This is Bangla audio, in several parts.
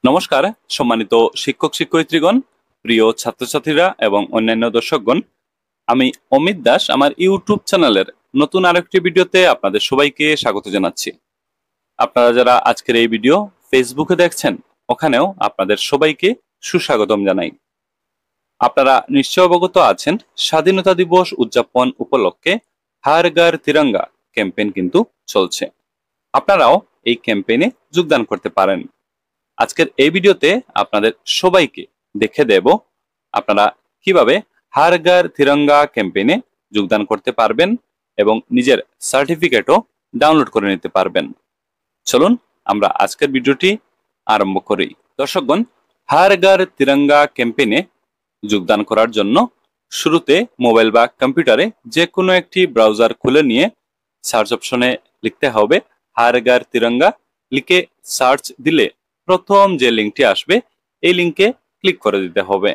নমস্কার সম্মানিত শিক্ষক শিক্ষয়িত্রীগণ, প্রিয় ছাত্রছাত্রীরা এবং অন্যান্য দর্শকগণ। আমি অমিত দাস আমার ইউটিউব চ্যানেলের নতুন আরেকটি ভিডিওতে আপনাদের সবাইকে স্বাগত জানাচ্ছি। আপনারা যারা আজকের এই ভিডিও ফেসবুকে দেখছেন, ওখানেও আপনাদের সবাইকে সুস্বাগতম জানাই। আপনারা নিশ্চয় অবগত আছেন, স্বাধীনতা দিবস উদযাপন উপলক্ষে হর ঘর তিরঙ্গা ক্যাম্পেইন কিন্তু চলছে। আপনারাও এই ক্যাম্পেইনে যোগদান করতে পারেন। আজকের এই ভিডিওতে আপনাদের সবাইকে দেখে দেব আপনারা কিভাবে হর ঘর তিরঙ্গা ক্যাম্পেইনে যোগদান করতে পারবেন এবং নিজের সার্টিফিকেটও ডাউনলোড করে নিতে পারবেন। চলুন আমরা আজকের ভিডিওটি আরম্ভ করি। দর্শকগণ, হর ঘর তিরঙ্গা ক্যাম্পেইনে যোগদান করার জন্য শুরুতে মোবাইল বা কম্পিউটারে যে কোনো একটি ব্রাউজার খুলে নিয়ে সার্চ অপশনে লিখতে হবে হর ঘর তিরঙ্গা। লিখে সার্চ দিলে প্রথম যে লিঙ্কটি আসবে এই লিঙ্কে ক্লিক করে দিতে হবে।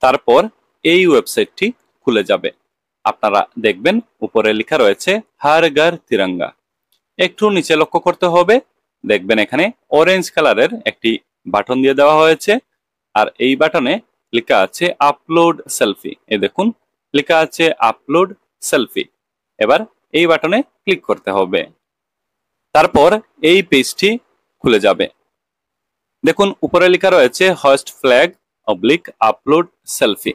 তারপর এই ওয়েবসাইটটি খুলে যাবে। আপনারা দেখবেন উপরে লেখা রয়েছে হর ঘর তিরঙ্গা। একটু নিচে লক্ষ্য করতে হবে, দেখবেন এখানে অরেঞ্জ কালারের একটি বাটন দিয়ে দেওয়া হয়েছে, আর এই বাটনে লেখা আছে আপলোড সেলফি। এই দেখুন লেখা আছে আপলোড সেলফি। এবার এই বাটনে ক্লিক করতে হবে। তারপর এই পেজটি খুলে যাবে। দেখুন উপরে লেখা রয়েছে host flag oblique upload selfie.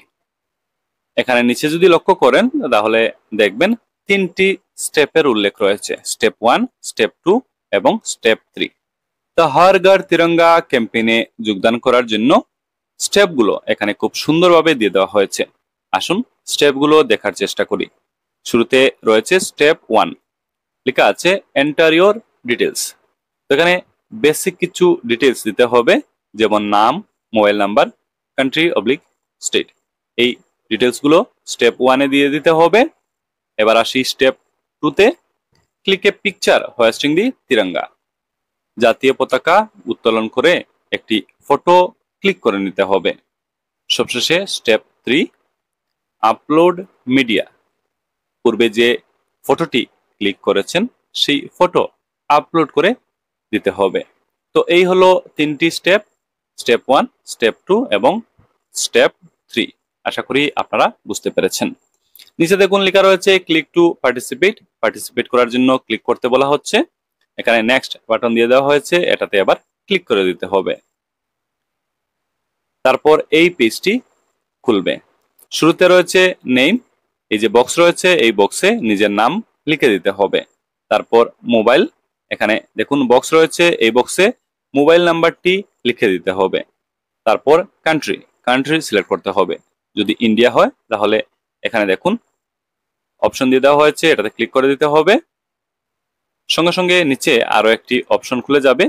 এখানে নিচে যদি লক্ষ্য করেন তাহলে দেখবেন তিনটি স্টেপের উল্লেখ রয়েছে, স্টেপ 1, স্টেপ 2 এবং স্টেপ 3। তো হর ঘর তিরঙ্গা ক্যাম্পেইনে যোগদান করার জন্য স্টেপগুলো এখানে খুব সুন্দরভাবে দিয়ে দেওয়া হয়েছে। আসুন স্টেপগুলো দেখার চেষ্টা করি। শুরুতে রয়েছে স্টেপ 1, লেখা আছে এন্টার ইওর ডিটেলস। তো এখানে বেসিক কিছু ডিটেলস দিতে হবে, যেমন নাম, mobile number, country oblique state. এই ডিটেলস গুলো স্টেপ 1 এ দিয়ে দিতে হবে। এবার আসি স্টেপ 2 তে, ক্লিক এ পিকচার হোয়েস্টিং দি তিরঙ্গা। জাতীয় পতাকা উত্তোলন করে একটি ফটো ক্লিক করে নিতে হবে। সবশেষে স্টেপ 3, আপলোড মিডিয়া। পূর্বে যে ফটোটি ক্লিক করেছেন সেই ফটো আপলোড করে দিতে হবে। তো এই হলো তিনটি স্টেপ, স্টেপ 1, স্টেপ 2 এবং স্টেপ 3। আশা করি আপনারা বুঝতে পেরেছেন। নিচে দেখুন লেখা রয়েছে ক্লিক টু পার্টিসিপেট। পার্টিসিপেট করার জন্য ক্লিক করতে বলা হচ্ছে। এখানে নেক্সট বাটন দিয়ে দেওয়া হয়েছে, এটাতে আবার ক্লিক করে দিতে হবে। তারপর এই পেজটি খুলবে। শুরুতে রয়েছে নেম। এই যে বক্স রয়েছে এই বক্সে নিজের নাম লিখে দিতে হবে। তারপর মোবাইল, এখানে দেখুন বক্স রয়েছে এই বক্সে মোবাইল নাম্বারটি লিখে দিতে হবে। তারপর কান্ট্রি, কান্ট্রি সিলেক্ট করতে হবে। যদি ইন্ডিয়া হয় তাহলে এখানে দেখুন অপশন দিয়ে দেওয়া হয়েছে, এটাতে ক্লিক করে দিতে হবে। সঙ্গে সঙ্গে নিচে আরো একটি অপশন খুলে যাবে,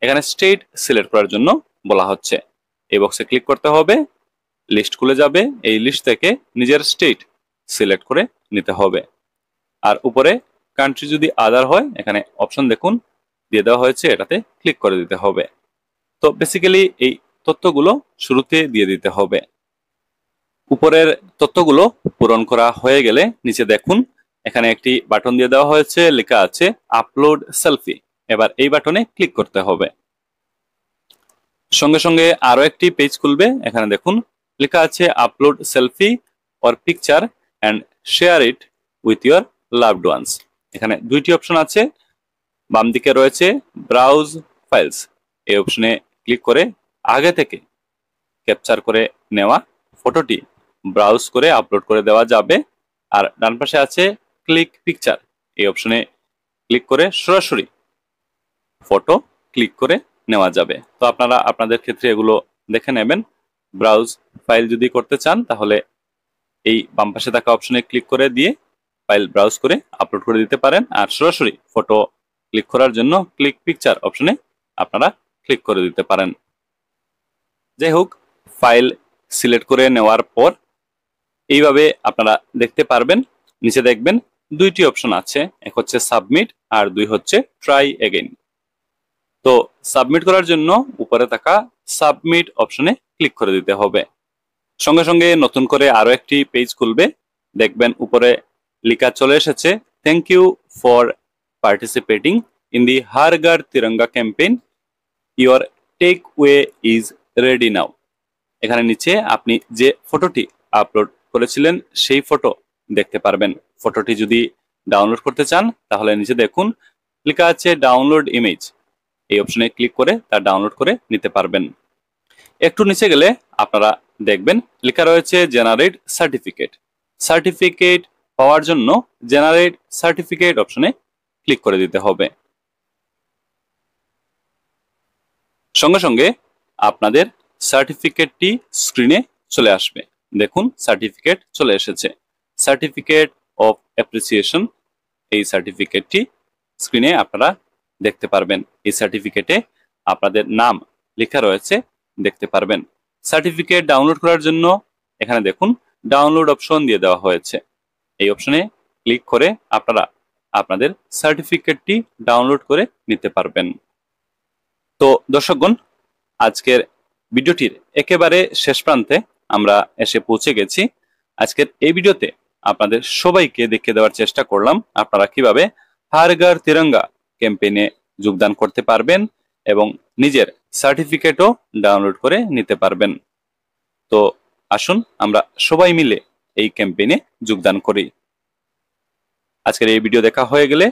এখানে স্টেট সিলেক্ট করার জন্য বলা হচ্ছে। এই বক্সে ক্লিক করতে হবে, লিস্ট খুলে যাবে। এই লিস্ট থেকে নিজের স্টেট সিলেক্ট করে নিতে হবে। আর উপরে কান্ট্রি যদি আদার হয় এখানে অপশন দেখুন দিয়ে দেওয়া হয়েছে, এটাতে ক্লিক করে দিতে হবে। তো বেসিক্যালি এই তথ্যগুলো শুরুতে দিয়ে দিতে হবে। উপরের তথ্যগুলো পূরণ করা হয়ে গেলে নিচে দেখুন এখানে একটি বাটন দিয়ে দেওয়া হয়েছে, লেখা আছে আপলোড সেলফি। এবার এই বাটনে ক্লিক করতে হবে। সঙ্গে সঙ্গে আরো একটি পেজ খুলবে। এখানে দেখুন লেখা আছে upload selfie or picture and share it with your loved ones. এখানে দুইটি অপশন আছে। বাম দিকে রয়েছে ব্রাউজ ফাইলস। এই অপশনে ক্লিক করে আগে থেকে ক্যাপচার করে নেওয়া ফটোটি ব্রাউজ করে আপলোড করে দেওয়া যাবে। আর ডান পাশে আছে ক্লিক পিকচার। এই অপশনে ক্লিক করে সরাসরি ফটো ক্লিক করে নেওয়া যাবে। তো আপনারা আপনাদের ক্ষেত্রে এগুলো দেখে নেবেন। ব্রাউজ ফাইল যদি করতে চান তাহলে এই বাম পাশে থাকা অপশনে ক্লিক করে দিয়ে ফাইল ব্রাউজ করে আপলোড করে দিতে পারেন। আর সরাসরি ফটো ক্লিক করার জন্য ক্লিক পিকচার অপশনে আপনারা ক্লিক করে দিতে পারেন। যাই হোক, ফাইল সিলেক্ট করে নেওয়ার পর এইভাবে আপনারা দেখতে পারবেন। নিচে দেখবেন দুইটি অপশন আছে, এক হচ্ছে সাবমিট আর দুই হচ্ছে ট্রাই এগেইন। তো সাবমিট করার জন্য উপরে থাকা সাবমিট অপশনে ক্লিক করে দিতে হবে। সঙ্গে সঙ্গে নতুন করে আরো একটি পেজ খুলবে। দেখবেন উপরে লেখা চলে এসেছে thank you for participating in the Har Ghar Tiranga campaign. Your takeaway is ready now. এখানে নিচে আপনি যে ফটোটি আপলোড করেছিলেন সেই ফটো দেখতে পারবেন। ফটোটি যদি ডাউনলোড করতে চান তাহলে নিচে দেখুন লেখা আছে ডাউনলোড ইমেজ। এই অপশনে ক্লিক করে তা ডাউনলোড করে নিতে পারবেন। একটু নিচে গেলে আপনারা দেখবেন লেখা রয়েছে জেনারেট সার্টিফিকেট। সার্টিফিকেট পাওয়ার জন্য জেনারেট সার্টিফিকেট অপশনে ক্লিক করে দিতে হবে। সঙ্গে সঙ্গে আপনাদের সার্টিফিকেটটি স্ক্রিনে চলে আসবে। দেখুন সার্টিফিকেট চলে এসেছে। সার্টিফিকেট অফ অ্যাপ্রিসিয়েশন, এই সার্টিফিকেটটি স্ক্রিনে আপনারা দেখতে পারবেন। এই সার্টিফিকেটে আপনাদের নাম লেখা রয়েছে, দেখতে পারবেন। সার্টিফিকেট ডাউনলোড করার জন্য এখানে দেখুন ডাউনলোড অপশন দিয়ে দেওয়া হয়েছে। এই অপশনে ক্লিক করে আপনারা আপনাদের সার্টিফিকেটটি ডাউনলোড করে নিতে পারবেন। তো দর্শকগণ, আজকের ভিডিওটির একেবারে শেষ প্রান্তে আমরা এসে পৌঁছে গেছি। আজকের এই ভিডিওতে আপনাদের সবাইকে দেখিয়ে দেওয়ার চেষ্টা করলাম আপনারা কিভাবে হর ঘর তিরঙ্গা ক্যাম্পেইনে যোগদান করতে পারবেন এবং নিজের সার্টিফিকেটও ডাউনলোড করে নিতে পারবেন। তো আসুন আমরা সবাই মিলে এই ক্যাম্পেইনে যোগদান করি। আজকের এই ভিডিও দেখা হয়ে গেলে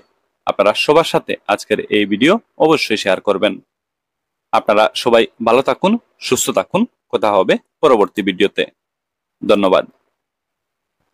আপনারা সবার সাথে আজকের এই ভিডিও অবশ্যই শেয়ার করবেন। আপনারা সবাই ভালো থাকুন, সুস্থ থাকুন। কথা হবে পরবর্তী ভিডিওতে। ধন্যবাদ।